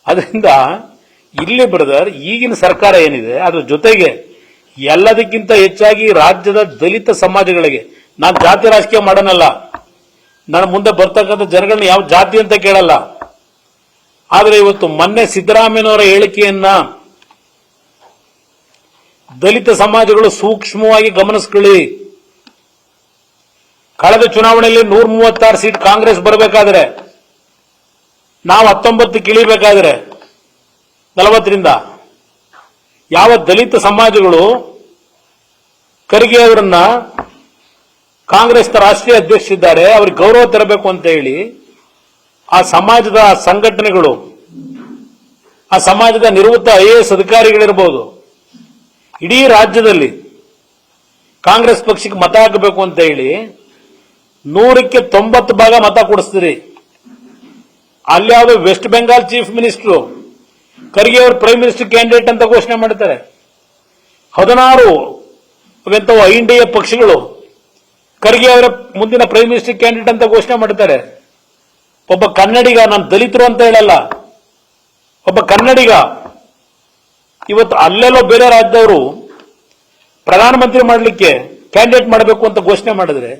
ಅದರಿಂದ ಇಲ್ಲಿ ಬ್ರದರ್ ಈಗಿನ ಸರ್ಕಾರ ಏನಿದೆ ಅದ್ರ ಜೊತೆಗೆ ಎಲ್ಲದಕ್ಕಿಂತ ಹೆಚ್ಚಾಗಿ ರಾಜ್ಯದ ದಲಿತ ಸಮಾಜಗಳಿಗೆ ನಾನು ಜಾತಿ ರಾಜಕೀಯ ಮಾಡನಲ್ಲ, ನನ್ನ ಮುಂದೆ ಬರ್ತಕ್ಕಂಥ ಜನಗಳನ್ನ ಯಾವ ಜಾತಿ ಅಂತ ಕೇಳಲ್ಲ. ಆದರೆ ಇವತ್ತು ಮೊನ್ನೆ ಸಿದ್ದರಾಮಯ್ಯನವರ ಹೇಳಿಕೆಯನ್ನ ದಲಿತ ಸಮಾಜಗಳು ಸೂಕ್ಷ್ಮವಾಗಿ ಗಮನಿಸ್ಕೊಳ್ಳಿ. ಕಳೆದ ಚುನಾವಣೆಯಲ್ಲಿ 136 ಸೀಟ್ ಕಾಂಗ್ರೆಸ್ ಬರಬೇಕಾದ್ರೆ ನಾವು 19 ಇಳಿಬೇಕಾದ್ರೆ 40ರಿಂದ ಯಾವ ದಲಿತ ಸಮಾಜಗಳು ಖರ್ಗೆ ಅವರನ್ನ ಕಾಂಗ್ರೆಸ್ನ ರಾಷ್ಟ್ರೀಯ ಅಧ್ಯಕ್ಷರಿದ್ದಾರೆ ಅವ್ರಿಗೆ ಗೌರವ ತರಬೇಕು ಅಂತ ಹೇಳಿ ಆ ಸಮಾಜದ ಸಂಘಟನೆಗಳು, ಆ ಸಮಾಜದ ನಿವೃತ್ತ IAS ಅಧಿಕಾರಿಗಳಿರ್ಬೋದು, ಇಡೀ ರಾಜ್ಯದಲ್ಲಿ ಕಾಂಗ್ರೆಸ್ ಪಕ್ಷಕ್ಕೆ ಮತ ಹಾಕಬೇಕು ಅಂತ ಹೇಳಿ 100ಕ್ಕೆ 90 ಭಾಗ ಮತ ಕೊಡಿಸ್ತೀರಿ. ಅಲ್ಲಿ ಯಾವುದೋ ವೆಸ್ಟ್ ಬೆಂಗಾಲ್ ಚೀಫ್ ಮಿನಿಸ್ಟರ್ ಖರ್ಗೆ ಅವರು ಪ್ರೈಮ್ ಮಿನಿಸ್ಟರ್ ಕ್ಯಾಂಡಿಡೇಟ್ ಅಂತ ಘೋಷಣೆ ಮಾಡ್ತಾರೆ. 16 ಅವೆಂತವು INDA ಪಕ್ಷಗಳು ಖರ್ಗೆ ಅವರ ಮುಂದಿನ ಪ್ರೈಮ್ ಮಿನಿಸ್ಟರ್ ಕ್ಯಾಂಡಿಡೇಟ್ ಅಂತ ಘೋಷಣೆ ಮಾಡ್ತಾರೆ. ಒಬ್ಬ ಕನ್ನಡಿಗ, ನಾನು ದಲಿತರು ಅಂತ ಹೇಳಲ್ಲ, ಒಬ್ಬ ಕನ್ನಡಿಗ ಇವತ್ತು ಅಲ್ಲೆಲ್ಲೋ ಬೇರೆ ರಾಜ್ಯದವರು ಪ್ರಧಾನಮಂತ್ರಿ ಮಾಡಲಿಕ್ಕೆ ಕ್ಯಾಂಡಿಡೇಟ್ ಮಾಡಬೇಕು ಅಂತ ಘೋಷಣೆ ಮಾಡಿದ್ರೆ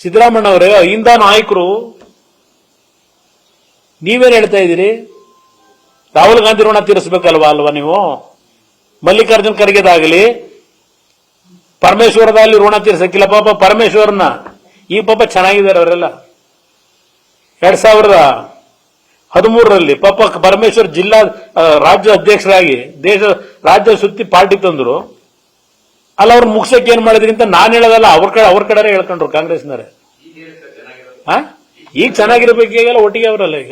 ಸಿದ್ದರಾಮಯ್ಯ ಅವರೇ ಅಹಿಂದ ನಾಯಕರು ನೀವೇನು ಹೇಳ್ತಾ ಇದ್ದೀರಿ? ರಾಹುಲ್ ಗಾಂಧಿ ಋಣ ತೀರಿಸಬೇಕಲ್ವಾ ನೀವು? ಮಲ್ಲಿಕಾರ್ಜುನ್ ಖರ್ಗೆದಾಗಲಿ ಪರಮೇಶ್ವರದಲ್ಲಿ ಋಣ ತೀರಿಸಕ್ಕಿಲ್ಲ. ಪಾಪ ಪರಮೇಶ್ವರನ ಈ ಪಾಪ ಚೆನ್ನಾಗಿದ್ದಾರೆ ಅವರೆಲ್ಲ. 2013ರಲ್ಲಿ ಪಾಪ ಪರಮೇಶ್ವರ್ ರಾಜ್ಯ ಅಧ್ಯಕ್ಷರಾಗಿ ರಾಜ್ಯ ಸುತ್ತಿ ಪಾರ್ಟಿ ತಂದ್ರು. ಅಲ್ಲ ಅವ್ರು ಮುಗಿಸಕ್ಕೆ ಏನ್ ಮಾಡಿದ್ರಿ ಅಂತ ನಾನು ಹೇಳೋದಲ್ಲ, ಅವ್ರ ಕಡೆ ಹೇಳ್ಕೊಂಡ್ರು ಕಾಂಗ್ರೆಸ್ನವರೇ. ಈಗ ಚೆನ್ನಾಗಿರ್ಬೇಕೀಗಲ್ಲ, ಒಟ್ಟಿಗೆ ಅವರಲ್ಲ ಈಗ.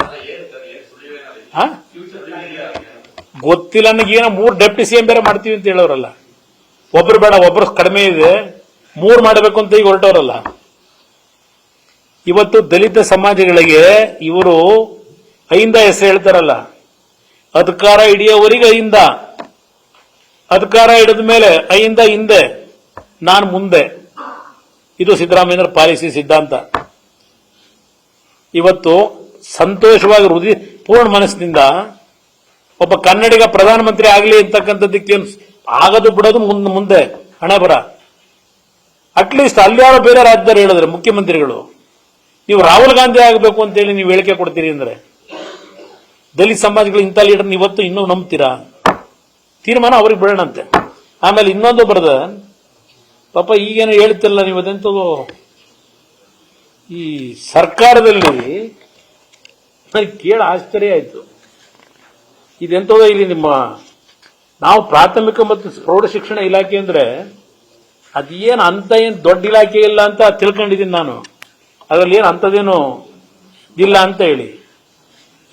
ಗೊತ್ತಿಲ್ಲ ನನಗೇನೋ 3 ಡೆಪ್ಟಿ CM ಬೇರೆ ಮಾಡ್ತೀವಿ ಅಂತ ಹೇಳೋರಲ್ಲ. ಒಬ್ರು ಬೇಡ, ಒಬ್ರು ಕಡಿಮೆ ಇದೆ, 3 ಮಾಡಬೇಕು ಅಂತ ಈಗ ಹೊರಟವರಲ್ಲ. ಇವತ್ತು ದಲಿತ ಸಮಾಜಗಳಿಗೆ ಇವರು ಅಹಿಂದ ಹೆಸರು ಹೇಳ್ತಾರಲ್ಲ, ಅಧಿಕಾರ ಹಿಡಿಯೋವರೆಗೆ ಅಹಿಂದ, ಅಧಿಕಾರ ಹಿಡಿದ ಮೇಲೆ ಅಹಿಂದ ಹಿಂದೆ, ನಾನು ಮುಂದೆ. ಇದು ಸಿದ್ದರಾಮಯ್ಯರ ಪಾಲಿಸಿ ಸಿದ್ಧಾಂತ. ಇವತ್ತು ಸಂತೋಷವಾಗಿ ಪೂರ್ಣ ಮನಸ್ಸಿನಿಂದ ಒಬ್ಬ ಕನ್ನಡಿಗ ಪ್ರಧಾನಮಂತ್ರಿ ಆಗಲಿ ಅಂತಕ್ಕಂಥದ್ದಕ್ಕೆ ಆಗದು ಬಿಡೋದು ಮುಂದೆ ಹಣೆ ಬರ. ಅಟ್ಲೀಸ್ಟ್ ಅಲ್ಲಿ ಯಾರೋ ಬೇರೆ ರಾಜ್ಯದಲ್ಲಿ ಹೇಳಿದ್ರೆ ಮುಖ್ಯಮಂತ್ರಿಗಳು, ನೀವು ರಾಹುಲ್ ಗಾಂಧಿ ಆಗಬೇಕು ಅಂತೇಳಿ ನೀವು ಹೇಳಿಕೆ ಕೊಡ್ತೀರಿ ಅಂದ್ರೆ ದಲಿತ ಸಮಾಜಗಳು ಇಂಥ ಲೀಡರ್ ಇವತ್ತು ಇನ್ನೂ ನಂಬ್ತೀರಾ? ತೀರ್ಮಾನ ಅವ್ರಿಗೆ ಬಿಡೋಣಂತೆ. ಆಮೇಲೆ ಇನ್ನೊಂದು ಬರದ ಪಾಪ ಈಗೇನು ಹೇಳ್ತಿಲ್ಲ ನೀವು, ಅದೆಂತದು ಈ ಸರ್ಕಾರದಲ್ಲಿ ನನಗೆ ಕೇಳ ಆಶ್ಚರ್ಯ ಆಯ್ತು. ಇದೆಂತದೋ ಇಲ್ಲಿ ನಾವು ಪ್ರಾಥಮಿಕ ಮತ್ತು ಪ್ರೌಢ ಶಿಕ್ಷಣ ಇಲಾಖೆ ಅಂದ್ರೆ ಅದೇನು ಅಂತ ಏನು ದೊಡ್ಡ ಇಲಾಖೆ ಇಲ್ಲ ಅಂತ ತಿಳ್ಕೊಂಡಿದ್ದೀನಿ ನಾನು. ಅದರಲ್ಲಿ ಏನು ಅಂಥದ್ದೇನು ಇಲ್ಲ ಅಂತ ಹೇಳಿ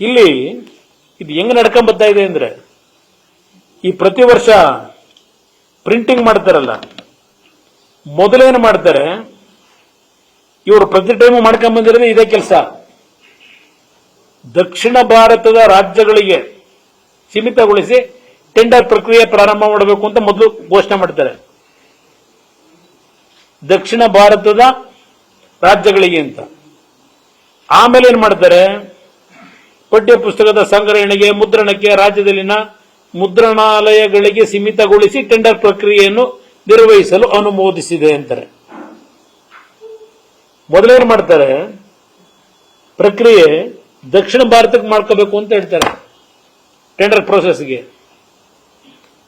ಇಲ್ಲಿ ಇದು ಹೆಂಗ್ ನಡ್ಕೊಂಡ್ ಬರ್ತಾ ಇದೆ ಅಂದ್ರೆ, ಈ ಪ್ರತಿ ವರ್ಷ ಪ್ರಿಂಟಿಂಗ್ ಮಾಡ್ತಾರಲ್ಲ, ಮೊದಲೇನು ಮಾಡ್ತಾರೆ ಇವರು ಪ್ರತಿ ಟೈಮು ಮಾಡ್ಕೊಂಡ್ ಬಂದಿರೋದು ಇದೇ ಕೆಲಸ. ದಕ್ಷಿಣ ಭಾರತದ ರಾಜ್ಯಗಳಿಗೆ ಸೀಮಿತಗೊಳಿಸಿ ಟೆಂಡರ್ ಪ್ರಕ್ರಿಯೆ ಪ್ರಾರಂಭ ಮಾಡಬೇಕು ಅಂತ ಮೊದಲು ಘೋಷಣೆ ಮಾಡ್ತಾರೆ. ದಕ್ಷಿಣ ಭಾರತದ ರಾಜ್ಯಗಳಿಗೆ ಅಂತ. ಆಮೇಲೆ ಏನ್ ಮಾಡ್ತಾರೆ, ಪಠ್ಯ ಪುಸ್ತಕದ ಸಂಗ್ರಹಣೆಗೆ, ಮುದ್ರಣಕ್ಕೆ ರಾಜ್ಯದಲ್ಲಿನ ಮುದ್ರಣಾಲಯಗಳಿಗೆ ಸೀಮಿತಗೊಳಿಸಿ ಟೆಂಡರ್ ಪ್ರಕ್ರಿಯೆಯನ್ನು ನಿರ್ವಹಿಸಲು ಅನುಮೋದಿಸಿದೆ ಅಂತಾರೆ. ಮೊದಲೇನು ಮಾಡ್ತಾರೆ, ಪ್ರಕ್ರಿಯೆ ದಕ್ಷಿಣ ಭಾರತಕ್ಕೆ ಮಾಡ್ಕೋಬೇಕು ಅಂತ ಹೇಳ್ತಾರೆ ಟೆಂಡರ್ ಪ್ರೋಸೆಸ್ಗೆ.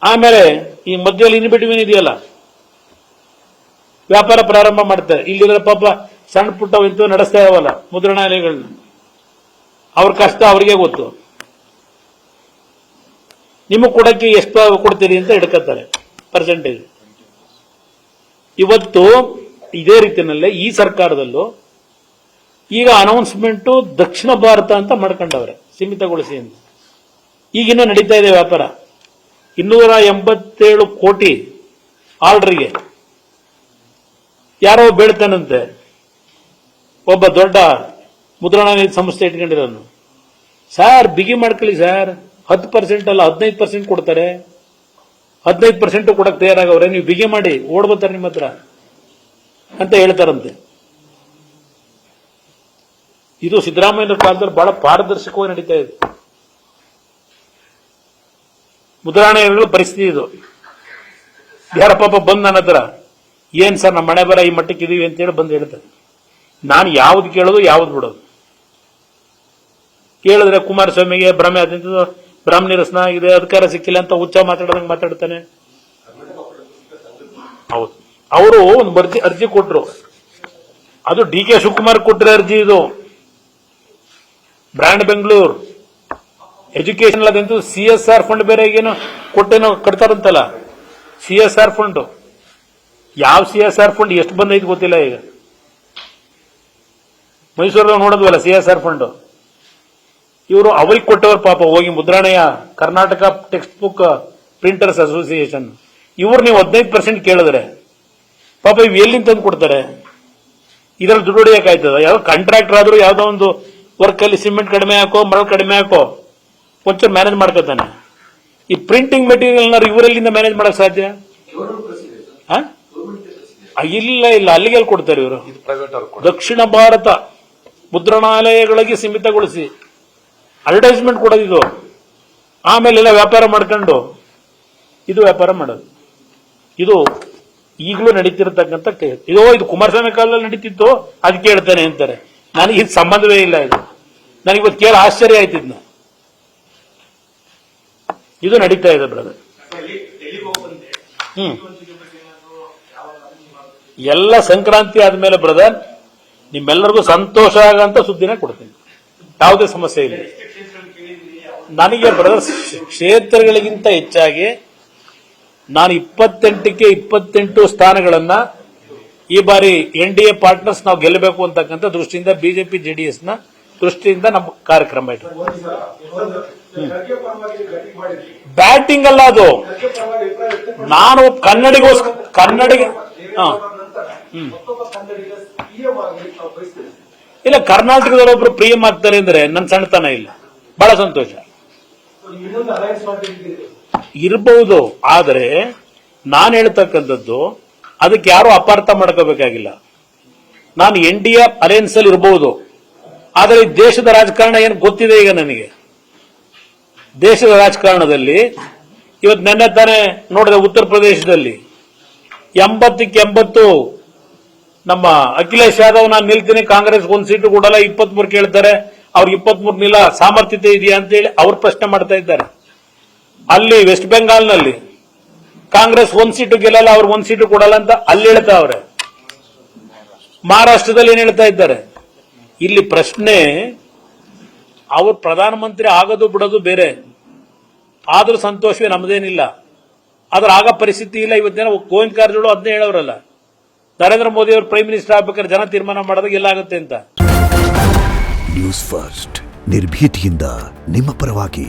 ಆಮೇಲೆ ಈ ಮಧ್ಯದಲ್ಲಿ ಇನ್ ಬಿಟ್ವೀನ್ ಇದೆಯಲ್ಲ, ವ್ಯಾಪಾರ ಪ್ರಾರಂಭ ಮಾಡ್ತಾರೆ. ಇಲ್ಲಿರೋ ಪಾಪ ಸಣ್ಣ ಪುಟ್ಟ ಇಂಥವು ನಡೆಸ್ತಾ ಇದಾವಲ್ಲ ಮುದ್ರಣಾಲಯಗಳನ್ನ, ಅವ್ರ ಕಷ್ಟ ಅವರಿಗೆ ಗೊತ್ತು. ನಿಮಗೆ ಕೊಡಕ್ಕೆ ಎಷ್ಟು ಕೊಡ್ತೀರಿ ಅಂತ ಹಿಡ್ಕತ್ತಾರೆ ಪರ್ಸೆಂಟೇಜ್. ಇವತ್ತು ಇದೇ ರೀತಿಯಲ್ಲೇ ಈ ಸರ್ಕಾರದಲ್ಲೂ ಈಗ ಅನೌನ್ಸ್ಮೆಂಟ್ ದಕ್ಷಿಣ ಭಾರತ ಅಂತ ಮಾಡ್ಕೊಂಡವ್ರೆ, ಸೀಮಿತಗೊಳಿಸಿ ಅಂತ. ಈಗಿನ್ನೂ ನಡೀತಾ ಇದೆ ವ್ಯಾಪಾರ. 287 ಕೋಟಿ ಆರ್ಡರ್ಗೆ ಯಾರೋ ಬೇಡ್ತಾನಂತೆ, ಒಬ್ಬ ದೊಡ್ಡ ಮುದ್ರಣಾಲಯ ಸಂಸ್ಥೆ ಇಟ್ಕೊಂಡಿರೋನು. ಸರ್ ಬಿಗಿ ಮಾಡ್ಕೊಳ್ಳಿ ಸರ್, 10% ಅಲ್ಲ 15% ಕೊಡ್ತಾರೆ, 15% ಕೊಡಕ್ಕೆ ತಯಾರಾಗವ್ರೆ, ನೀವು ಬಿಗಿ ಮಾಡಿ ಓಡ್ಬೋತಾರೆ ನಿಮ್ಮ ಹತ್ರ ಅಂತ ಹೇಳ್ತಾರಂತೆ. ಇದು ಸಿದ್ದರಾಮಯ್ಯ ಕಾಲದಲ್ಲಿ ಬಹಳ ಪಾರದರ್ಶಕವಾಗಿ ನಡೀತಾ ಇದೆ. ಮುದ್ರಣಾಲಯಗಳ ಪರಿಸ್ಥಿತಿ ಇದು. ಯಾರ ಪಾಪ ಬಂದು ನನ್ನ ಹತ್ರ ಏನ್ ಸರ್ ನಮ್ಮ ಮನೆ ಬರ ಈ ಮಟ್ಟಕ್ಕೆ ಇದೀವಿ ಅಂತೇಳಿ ಬಂದು ಹೇಳ್ತಾರೆ. ನಾನು ಯಾವ್ದು ಕೇಳೋದು ಯಾವ್ದು ಬಿಡೋದು. ಕೇಳಿದ್ರೆ ಕುಮಾರಸ್ವಾಮಿಗೆ ಭ್ರಮೆ ಅದಂತ ಬ್ರಹ್ಮ ನಿರಸನ ಇದೆ, ಅಧಿಕಾರ ಸಿಕ್ಕಿಲ್ಲ ಅಂತ ಹುಚ್ಚ ಮಾತಾಡೋದಂಗೆ ಮಾತಾಡ್ತಾನೆ. ಹೌದು, ಅವರು ಒಂದು ಅರ್ಜಿ ಕೊಟ್ರು. ಅದು ಡಿ ಕೆ ಶಿವಕುಮಾರ್ ಕೊಟ್ಟರೆ ಅರ್ಜಿ. ಇದು ಬ್ರ್ಯಾಂಡ್ ಬೆಂಗಳೂರು ಎಜುಕೇಶನ್ ಅದಂತೂ CSR ಫಂಡ್ ಬೇರೆ ಏನು ಕೊಟ್ಟೇನೋ ಕಟ್ತಾರಂತಲ್ಲ, CSR ಫಂಡ್. ಯಾವ CSR ಫಂಡ್ ಎಷ್ಟು ಬಂದೈತೆ ಗೊತ್ತಿಲ್ಲ. ಈಗ ಮೈಸೂರಲ್ಲಿ ನೋಡಿದ್ವಲ್ಲ CSR ಫಂಡ್. ಇವರು ಅವರಿಗೆ ಕೊಟ್ಟವರು ಪಾಪ ಹೋಗಿ ಮುದ್ರಣೆಯ Karnataka text book printers association. ಇವ್ರು ನೀವು 15% ಕೇಳಿದ್ರೆ ಪಾಪ ಇವು ಎಲ್ಲಿಂದ ತಂದು ಕೊಡ್ತಾರೆ? ಇದ್ರಲ್ಲಿ ದುಡ್ಡು ಹೊಡಿಯಕ್ಕಾಯ್ತದ? ಯಾವ ಕಾಂಟ್ರಾಕ್ಟರ್ ಆದ್ರೂ ಯಾವ್ದೋ ಒಂದು ವರ್ಕ್ ಅಲ್ಲಿ ಸಿಮೆಂಟ್ ಕಡಿಮೆ ಹಾಕೋ, ಮರಳು ಕಡಿಮೆ ಹಾಕೋ, ಒಂಚೂರು ಮ್ಯಾನೇಜ್ ಮಾಡ್ಕೊತಾನೆ. ಈ ಪ್ರಿಂಟಿಂಗ್ ಮೆಟೀರಿಯಲ್ ಇವರಲ್ಲಿಂದ ಮ್ಯಾನೇಜ್ ಮಾಡಕ್ ಸಾಧ್ಯ? ಇಲ್ಲ, ಅಲ್ಲಿಗೆ ಕೊಡ್ತಾರೆ ಇವರು. ದಕ್ಷಿಣ ಭಾರತ ಮುದ್ರಣಾಲಯಗಳಿಗೆ ಸೀಮಿತಗೊಳಿಸಿ ಅಡ್ವರ್ಟೈಸ್ಮೆಂಟ್ ಕೊಡೋದು ಇದು. ಆಮೇಲೆಲ್ಲ ವ್ಯಾಪಾರ ಮಾಡ್ಕೊಂಡು ಇದು ವ್ಯಾಪಾರ ಮಾಡೋದು. ಇದು ಈಗಲೂ ನಡೀತಿರತಕ್ಕಂಥ ಇದು ಕುಮಾರಸ್ವಾಮಿ ಕಾಲದಲ್ಲಿ ನಡೀತಿತ್ತು, ಅದಕ್ಕೆ ಹೇಳ್ತಾನೆ ಅಂತಾರೆ. ನನಗೆ ಇದು ಸಂಬಂಧವೇ ಇಲ್ಲ. ಇದು ನನಗಿವತ್ತು ಕೇಳ ಆಶ್ಚರ್ಯ ಆಯ್ತಿದ್ನ. ಇದು ನಡೀತಾ ಇದೆ ಬ್ರದರ್. ಎಲ್ಲ ಸಂಕ್ರಾಂತಿ ಆದ್ಮೇಲೆ ಬ್ರದರ್ ನಿಮ್ಮೆಲ್ಲರಿಗೂ ಸಂತೋಷ ಆಗಂತ ಸುದ್ದಿನ ಕೊಡ್ತೀನಿ. ಯಾವುದೇ ಸಮಸ್ಯೆ ಇಲ್ಲ ನನಗೆ ಬ್ರದರ್. ಕ್ಷೇತ್ರಗಳಿಗಿಂತ ಹೆಚ್ಚಾಗಿ ನಾನು 28ಕ್ಕೆ 28 ಸ್ಥಾನಗಳನ್ನ ಈ ಬಾರಿ NDA ಪಾರ್ಟ್ನರ್ಸ್ ನಾವು ಗೆಲ್ಲಬೇಕು ಅಂತಕ್ಕಂಥ ದೃಷ್ಟಿಯಿಂದ ಬಿಜೆಪಿ JDS ನ ದೃಷ್ಟಿಯಿಂದ ನಮ್ಮ ಕಾರ್ಯಕ್ರಮ ಇದೆ. ಬ್ಯಾಟಿಂಗ್ ಅಲ್ಲ ಅದು. ನಾನು ಇಲ್ಲ, ಕರ್ನಾಟಕದವರೊಬ್ರು PM ಆಗ್ತಾರೆ ಅಂದ್ರೆ ನನ್ನ ಸಣ್ಣತನ ಇಲ್ಲ. ಬಹಳ ಸಂತೋಷ ಇರಬಹುದು. ಆದರೆ ನಾನು ಹೇಳ್ತಕ್ಕಂಥದ್ದು ಅದಕ್ಕೆ ಯಾರು ಅಪಾರ್ಥ ಮಾಡ್ಕೋಬೇಕಾಗಿಲ್ಲ. ನಾನು NDA ಅಲಯನ್ಸ್ ಅಲ್ಲಿ ಇರಬಹುದು, ಆದರೆ ದೇಶದ ರಾಜಕಾರಣ ಏನು ಗೊತ್ತಿದೆ ಈಗ ನನಗೆ. ದೇಶದ ರಾಜಕಾರಣದಲ್ಲಿ ಇವತ್ತು ನೆನ್ನೆ ತಾನೇ ನೋಡಿದೆ, ಉತ್ತರ ಪ್ರದೇಶದಲ್ಲಿ 80ಕ್ಕೆ 80 ನಮ್ಮ ಅಖಿಲೇಶ್ ಯಾದವ್ ನಾನು ನಿಲ್ತೀನಿ, ಕಾಂಗ್ರೆಸ್ ಒಂದು ಸೀಟು ಕೊಡಲ್ಲ, 23 ಕೇಳ್ತಾರೆ. ಅವ್ರು 23 ನಿಲ್ಲ, ಸಾಮರ್ಥ್ಯತೆ ಇದೆಯಾ ಅಂತ ಹೇಳಿ ಅವ್ರು ಪ್ರಶ್ನೆ ಮಾಡ್ತಾ ಇದ್ದಾರೆ. ಅಲ್ಲಿ ವೆಸ್ಟ್ ಬೆಂಗಾಲ್ನಲ್ಲಿ ಕಾಂಗ್ರೆಸ್ 1 ಸೀಟು ಗೆಲ್ಲಲ್ಲ, ಅವ್ರು 1 ಸೀಟು ಕೊಡಲ್ಲ ಅಂತ ಅಲ್ಲಿ ಹೇಳ್ತಾ ಅವ್ರೆ. ಮಹಾರಾಷ್ಟ್ರದಲ್ಲಿ ಏನ್ ಹೇಳ್ತಾ ಇದ್ದಾರೆ? ಇಲ್ಲಿ ಪ್ರಶ್ನೆ ಅವ್ರು ಪ್ರಧಾನಮಂತ್ರಿ ಆಗೋದು ಬಿಡೋದು ಬೇರೆ. ಆದ್ರೂ ಸಂತೋಷವೇ, ನಮ್ದೇನಿಲ್ಲ. ಆದ್ರೆ ಆಗ ಪರಿಸ್ಥಿತಿ ಇಲ್ಲ. ಇವತ್ತಿನ ಗೋವಿಂದ ಕಾರಜೋಳ ಅದನ್ನೇ ಹೇಳೋರಲ್ಲ, ನರೇಂದ್ರ ಮೋದಿ ಅವರು ಪ್ರೈಮ್ ಮಿನಿಸ್ಟರ್ ಆಗ್ಬೇಕಾದ್ರೆ ಜನ ತೀರ್ಮಾನ ಮಾಡೋದು ಎಲ್ಲ ಆಗುತ್ತೆ ಅಂತ. ನ್ಯೂಸ್ ಫಸ್ಟ್, ನಿರ್ಭೀತಿಯಿಂದ ನಿಮ್ಮ ಪರವಾಗಿ.